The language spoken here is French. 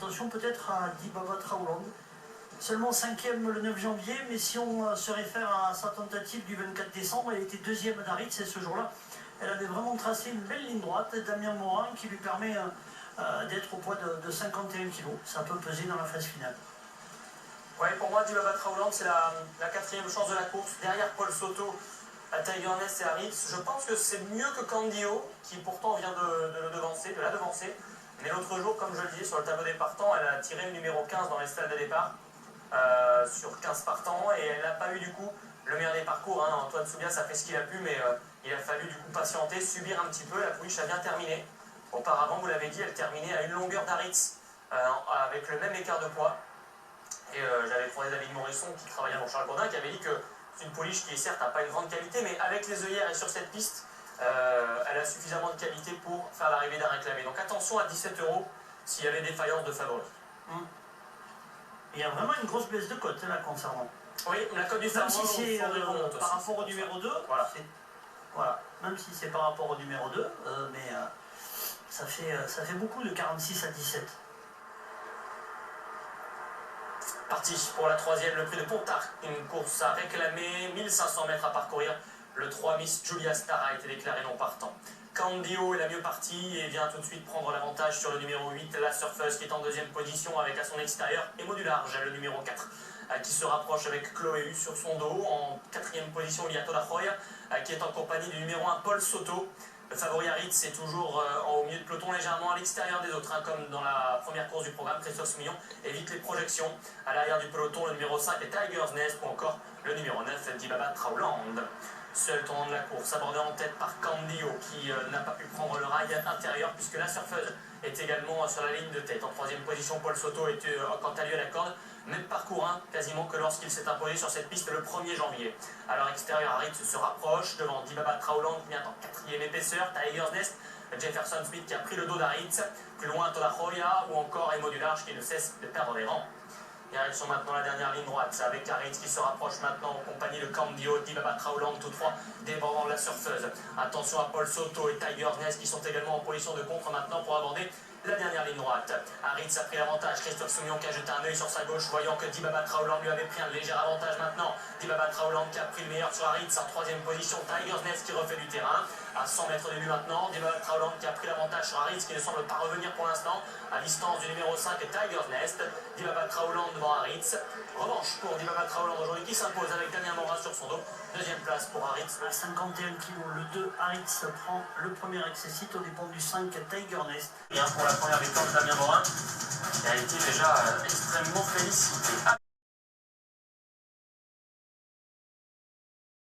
Attention peut-être à Dibaba Traolang. Seulement 5e le 9 janvier, mais si on se réfère à sa tentative du 24 décembre, elle était 2e d'Aritz et ce jour-là, elle avait vraiment tracé une belle ligne droite. Damien Morin qui lui permet d'être au poids de 51 kg. Ça peut peser dans la phase finale. Oui, pour moi, Dibaba Traolang, c'est la 4e chance de la course, derrière Paul Soto, Tiger Nest et Aritz. Je pense que c'est mieux que Candio, qui pourtant vient de la devancer. Mais l'autre jour, comme je le disais, sur le tableau des partants, elle a tiré le numéro 15 dans les stades de départ, sur 15 partants, et elle n'a pas eu du coup le meilleur des parcours. Hein. Antoine Soubias a fait ce qu'il a pu, mais il a fallu du coup patienter, subir un petit peu. La pouliche a bien terminé. Auparavant, vous l'avez dit, elle terminait à une longueur d'Aritz, avec le même écart de poids. Et j'avais croisé David Morisson qui travaillait pour Charles Godin, qui avait dit que c'est une pouliche qui certes n'a pas une grande qualité, mais avec les œillères et sur cette piste, elle a suffisamment de qualité pour faire l'arrivée d'un réclamé. Donc attention à 17 € s'il y avait défaillance de favoris. Il y a vraiment une grosse baisse de cote là concernant. Oui, la cote du Même Fernand, si c'est par rapport au numéro 2, voilà. Même si c'est par rapport au numéro 2, mais ça fait beaucoup de 46 à 17. Parti pour la 3e, le prix de Pontard, une course à réclamer, 1500 mètres à parcourir. Le 3 Miss Julia Star a été déclaré non partant. Candio est la mieux partie et vient tout de suite prendre l'avantage sur le numéro 8, la surfeuse qui est en 2e position avec à son extérieur Emo du Large, le numéro 4, qui se rapproche avec Chloé U sur son dos. En 4e position, il y a Toda Roya qui est en compagnie du numéro 1, Paul Soto. Le favori Aritz est toujours au milieu de peloton, légèrement à l'extérieur des autres, hein, comme dans la première course du programme. Christophe Soumillon évite les projections. À l'arrière du peloton, le numéro 5 est Tiger's Nest ou encore le numéro 9, Dibaba Traolang. Seul tournant de la course, abordé en tête par Candio, qui n'a pas pu prendre le rail intérieur puisque la surfeuse est également sur la ligne de tête. En 3e position, Paul Soto était quant à lui à la corde. Même parcours, hein, quasiment que lorsqu'il s'est imposé sur cette piste le 1er janvier. À leur extérieur, Aritz se rapproche devant Dibaba Traolang qui vient en 4e épaisseur, Tiger's Nest, Jefferson Smith qui a pris le dos d'Aritz, plus loin Toda Roya ou encore Emo du Large qui ne cesse de perdre les rangs. Direction maintenant la dernière ligne droite avec Aritz qui se rapproche maintenant en compagnie de Candio, Dibaba Traolang, tous trois débordant la surfeuse. Attention à Paul Soto et Tiger's Nest qui sont également en position de contre maintenant pour aborder la dernière ligne droite. Aritz a pris l'avantage. Christophe Soumillon qui a jeté un œil sur sa gauche, voyant que Dibaba Traolang lui avait pris un léger avantage maintenant. Dibaba Traolang qui a pris le meilleur sur Aritz en 3e position. Tiger's Nest qui refait du terrain. À 100 mètres de lui maintenant. Dibaba Traolang qui a pris l'avantage sur Aritz qui ne semble pas revenir pour l'instant. À distance du numéro 5 Tiger's Nest. Dibaba Traolang devant Aritz. Revanche pour Dibaba Traolang aujourd'hui qui s'impose avec Damien Morin sur son dos. 2e place pour Aritz. À 51 kg, le 2 Aritz prend le premier accessite au dépend du 5 Tiger Nest. Et pour la première victoire de Damien Morin, qui a été déjà extrêmement félicité.